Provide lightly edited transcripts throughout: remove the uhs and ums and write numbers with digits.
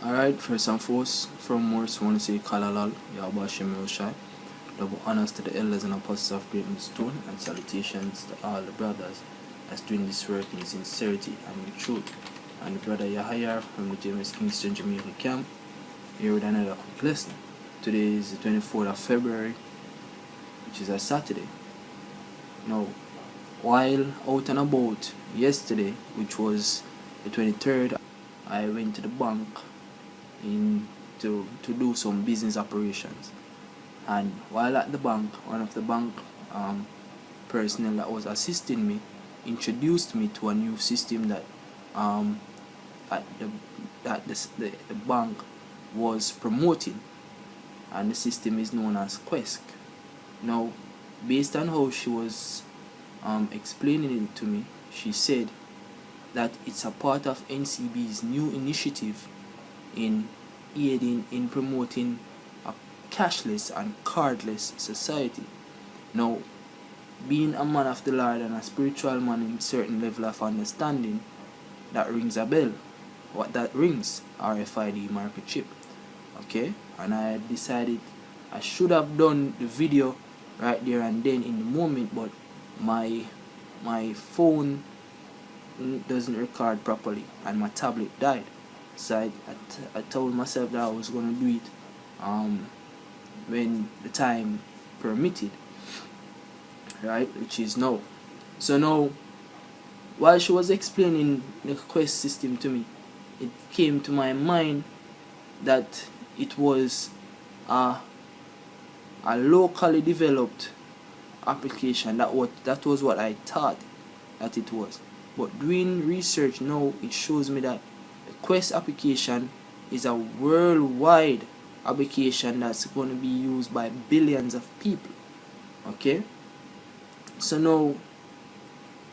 Alright, first and foremost, I want to say Kalalal, YAHAWASHI, double honors to the elders and apostles of Great Stone, and salutations to all the brothers that's doing this work in sincerity and in truth. And the brother YAHAWAH from the James Kingston Jamaica camp, here with another quick lesson. Today is the 24th of February, which is a Saturday. Now, while out and about yesterday, which was the 23rd, I went to the bank to do some business operations, and while at the bank, one of the bank personnel that was assisting me introduced me to a new system that the bank was promoting, and the system is known as QUISK. Now, based on how she was explaining it to me, she said that it's a part of NCB's new initiative in aiding in promoting a cashless and cardless society. Now, being a man of the Lord and a spiritual man in certain level of understanding, that rings a bell. What that rings? RFID microchip. Okay, and I decided I should have done the video right there and then in the moment, but my phone doesn't record properly and my tablet died. So I told myself that I was going to do it when the time permitted, right, which is now. So now, while she was explaining the QUISK system to me, it came to my mind that it was a locally developed application. That was what I thought that it was. But doing research now, it shows me that the QUISK application is a worldwide application that's going to be used by billions of people. Okay, so now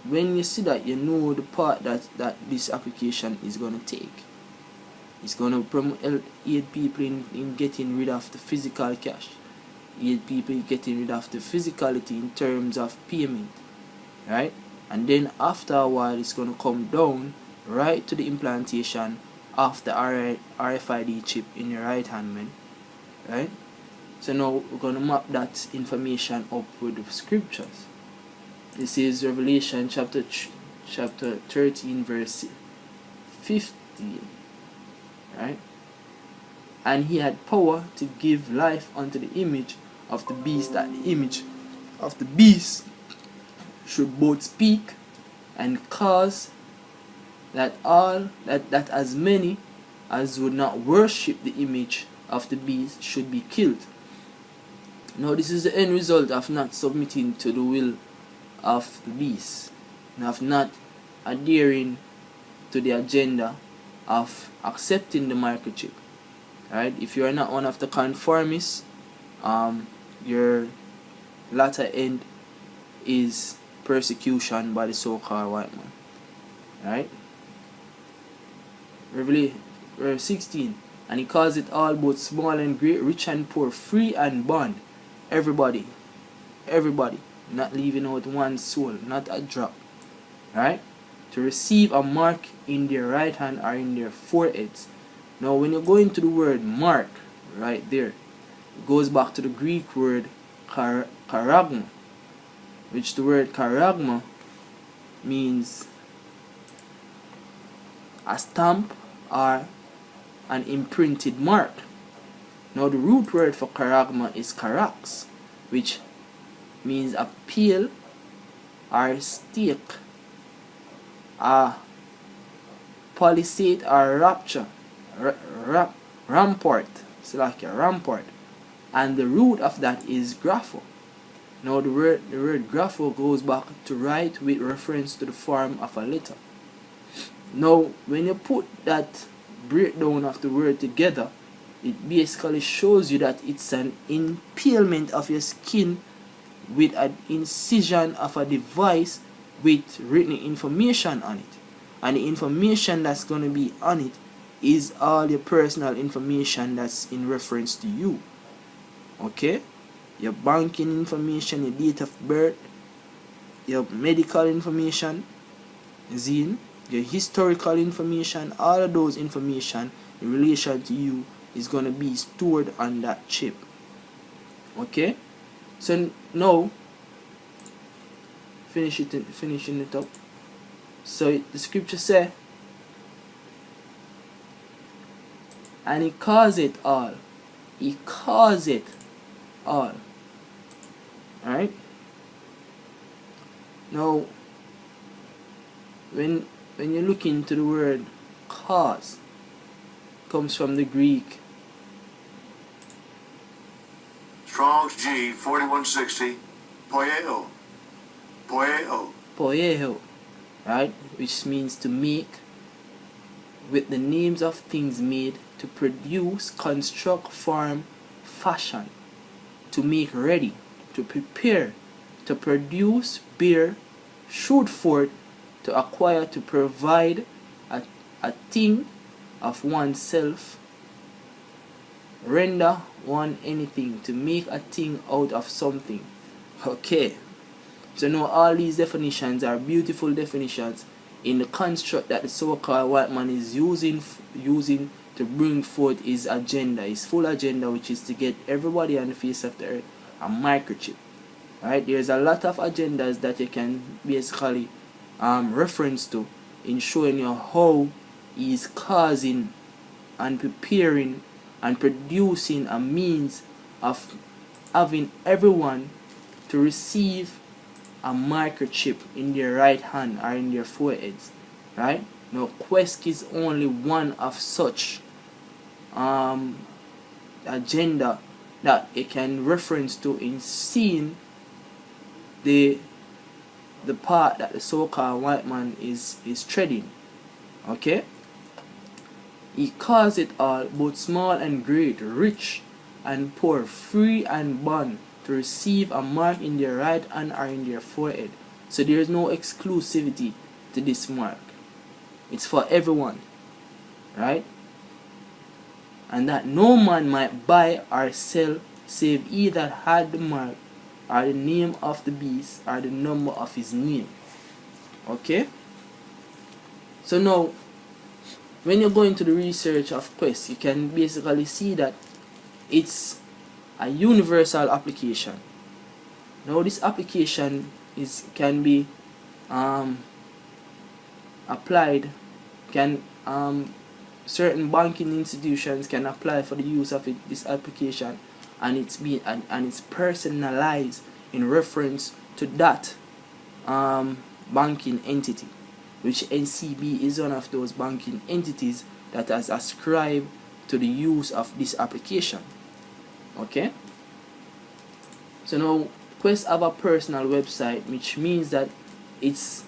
when you see that, you know the part that this application is going to take. It's going to aid people in getting rid of the physical cash, aid people getting rid of the physicality in terms of payment, right? And then after a while, it's going to come down right to the implantation of the RFID chip in your right hand, man. Right? So now we're going to map that information up with the scriptures. This is Revelation chapter 13 verse 15. Right? And he had power to give life unto the image of the beast, that the image of the beast should both speak and cause that as many as would not worship the image of the beast should be killed. Now, this is the end result of not submitting to the will of the beast, and of not adhering to the agenda of accepting the microchip. Right? If you are not one of the conformists, your latter end is persecution by the so-called white man. Right? Revelation verse 16. And he calls it all, both small and great, rich and poor, free and bond. Everybody, not leaving out one soul, not a drop. Right? To receive a mark in their right hand or in their foreheads. Now, when you go into the word mark, right there, it goes back to the Greek word charagma, which the word charagma means a stamp or an imprinted mark. Now, the root word for charagma is charax, which means a pale or stake, a palisade or rapture, rampart. It's like a rampart, and the root of that is grapho. Now, the word grapho goes back to write with reference to the form of a letter. Now, when you put that breakdown of the word together, it basically shows you that it's an impalement of your skin with an incision of a device with written information on it. And the information that's going to be on it is all your personal information that's in reference to you. Okay? Your banking information, your date of birth, your medical information, zine, your historical information, all of those information in relation to you is going to be stored on that chip. Okay, so now finishing it up. So the scripture say, and he calls it all. He calls it all. Alright? Now, when you look into the word cause, comes from the Greek Strong's G 4160 poieo. poieo, right? Which means to make, with the names of things made, to produce, construct, form, fashion, to make ready, to prepare, to produce, bear, shoot forth, to acquire, to provide a thing of oneself, render one anything, to make a thing out of something. Okay, so now all these definitions are beautiful definitions in the construct that the so-called white man is using to bring forth his agenda, his full agenda, which is to get everybody on the face of the earth a microchip. Right? There's a lot of agendas that you can basically reference to in showing you how he is causing and preparing and producing a means of having everyone to receive a microchip in their right hand or in their foreheads. Right? Now, QUISK is only one of such agenda that it can reference to in seeing the part that the so-called white man is treading. Okay? He calls it all, both small and great, rich and poor, free and bond, to receive a mark in their right hand or in their forehead. So there is no exclusivity to this mark. It's for everyone. Right? And that no man might buy or sell save he that had the mark, or the name of the beast, or the number of his name. Okay? So now, when you go into the research of QUISK, you can basically see that it's a universal application. Now this application can be applied, certain banking institutions can apply for the use of this application, and it's personalized in reference to that banking entity, which NCB is one of those banking entities that has ascribed to the use of this application. Okay, so now QUISK have a personal website, which means that its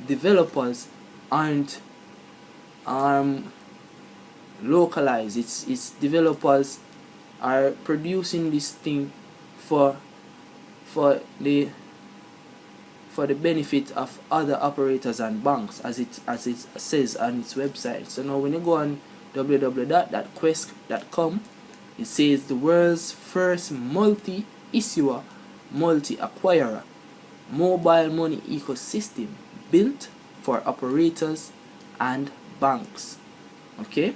developers aren't localized. Its developers are producing this thing for the benefit of other operators and banks, as it says on its website. So now when you go on www.quisk.com, it says the world's first multi-issuer, multi-acquirer mobile money ecosystem built for operators and banks. Okay,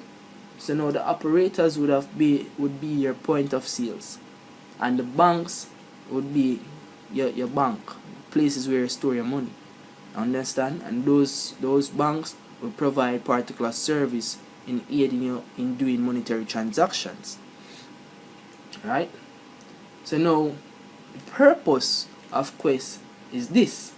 so now the operators would be your point of sales, and the banks would be your bank, places where you store your money. Understand? And those banks will provide particular service in aiding you in doing monetary transactions. Right? So now the purpose of QUISK is this: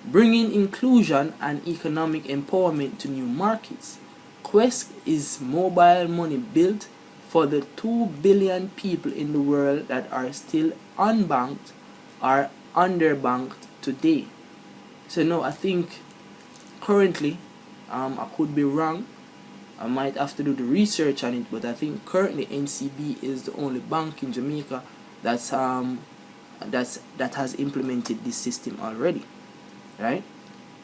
bringing inclusion and economic empowerment to new markets. QUISK is mobile money built for the 2 billion people in the world that are still unbanked or underbanked today. So now I think currently, I could be wrong, I might have to do the research on it, but I think currently NCB is the only bank in Jamaica that has implemented this system already. Right?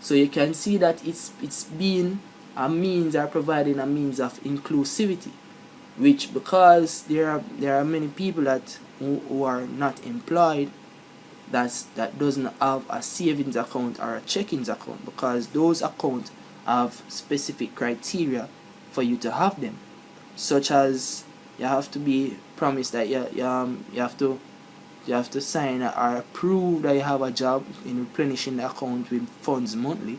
So you can see that it's been a means, or providing a means of inclusivity, which, because there are many people who are not employed, that doesn't have a savings account or a checkings account, because those accounts have specific criteria for you to have them, such as you have to be promised that you have to sign or prove that you have a job in replenishing the account with funds monthly,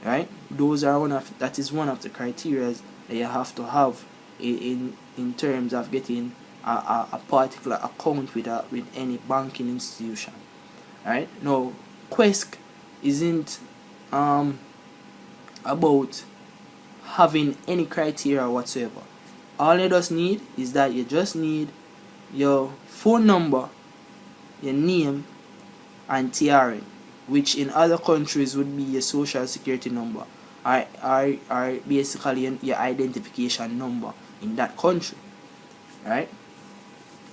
right? That is one of the criteria that you have to have in terms of getting a particular account with any banking institution, right? Now, QUISK isn't about having any criteria whatsoever. All you just need is that you just need your phone number, your name, and TRN, which in other countries would be your social security number, or basically your identification number in that country, right?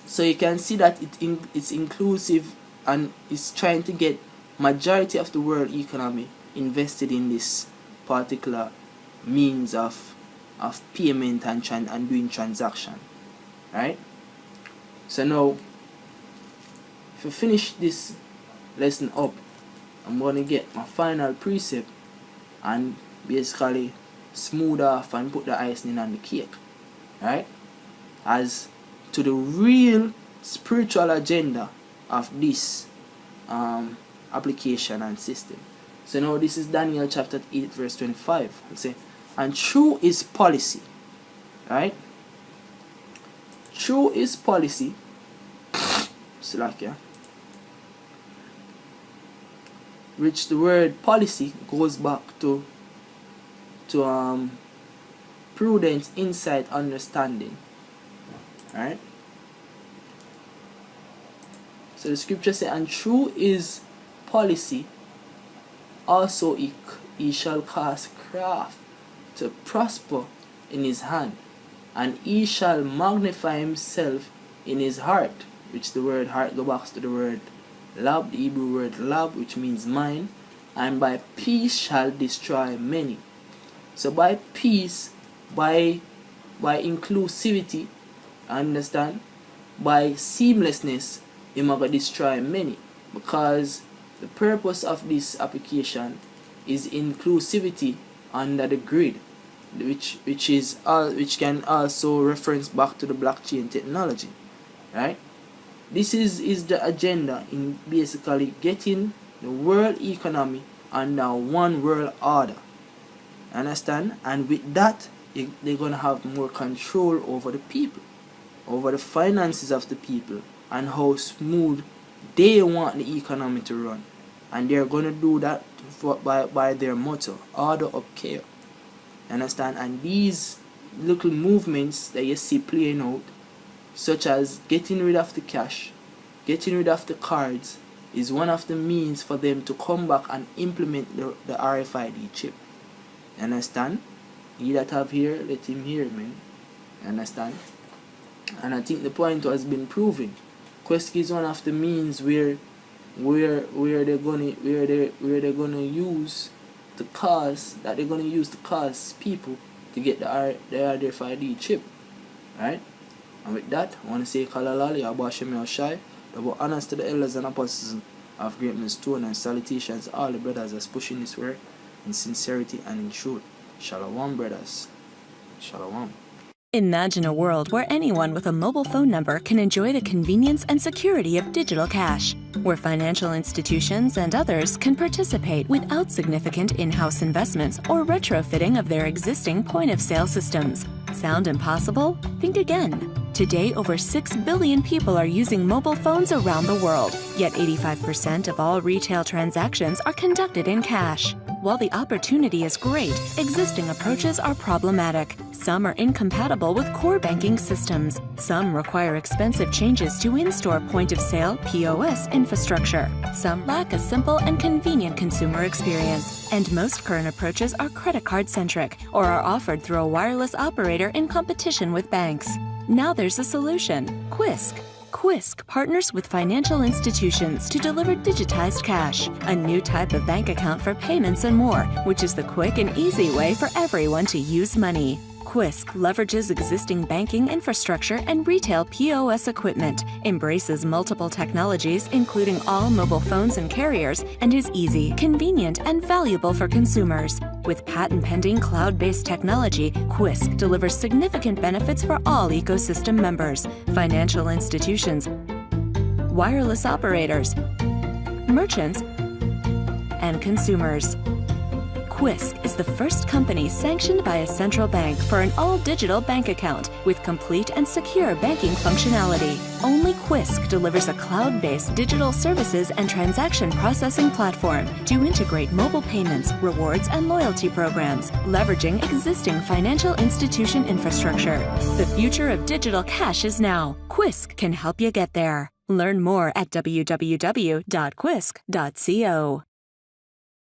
So you can see that it's inclusive and it's trying to get majority of the world economy invested in this particular means of payment and doing transaction, right? So now, if I finish this lesson up, I'm going to get my final precept and basically smooth off and put the icing on the cake, right? As to the real spiritual agenda of this application and system. So now this is Daniel chapter 8 verse 25. It says, and true is policy, right? True is policy. Slakia. Which the word policy goes back to prudence, insight, understanding. Right? So the scripture says, and true is policy, also he shall cause craft to prosper in his hand, and he shall magnify himself in his heart, which the word heart goes back to the word lab, the Hebrew word lab, which means mind, and by peace shall destroy many. So by peace, by inclusivity, understand, by seamlessness, you might destroy many, because the purpose of this application is inclusivity under the grid, which can also reference back to the blockchain technology, right? This is the agenda in basically getting the world economy under one world order, understand? And with that, they're gonna have more control over the people, over the finances of the people, and how smooth they want the economy to run. And they're gonna do that by their motto, order of care, understand? And these little movements that you see playing out, such as getting rid of the cash, getting rid of the cards, is one of the means for them to come back and implement the RFID chip. Understand? He that have here, let him hear, man. Understand? And I think the point has been proven. QUISK is one of the means where they're gonna use to cause people to get the RFID chip, right? And with that, I want to say Kalalali, YAHAWASHI, double honors to the elders and apostles of Great Millstone, and salutations to all the brothers that's pushing this work in sincerity and in truth. Shalom, brothers. Shalom. Imagine a world where anyone with a mobile phone number can enjoy the convenience and security of digital cash, where financial institutions and others can participate without significant in-house investments or retrofitting of their existing point-of-sale systems. Sound impossible? Think again. Today, over 6 billion people are using mobile phones around the world, yet 85% of all retail transactions are conducted in cash. While the opportunity is great, existing approaches are problematic. Some are incompatible with core banking systems. Some require expensive changes to in-store point-of-sale (POS) infrastructure. Some lack a simple and convenient consumer experience. And most current approaches are credit card-centric or are offered through a wireless operator in competition with banks. Now there's a solution: QUISK. QUISK partners with financial institutions to deliver digitized cash, a new type of bank account for payments and more, which is the quick and easy way for everyone to use money. QUISK leverages existing banking infrastructure and retail POS equipment, embraces multiple technologies including all mobile phones and carriers, and is easy, convenient, and valuable for consumers. With patent-pending cloud-based technology, QUISK delivers significant benefits for all ecosystem members, financial institutions, wireless operators, merchants, and consumers. QUISK is the first company sanctioned by a central bank for an all-digital bank account with complete and secure banking functionality. Only QUISK delivers a cloud-based digital services and transaction processing platform to integrate mobile payments, rewards, and loyalty programs, leveraging existing financial institution infrastructure. The future of digital cash is now. QUISK can help you get there. Learn more at www.quisk.co.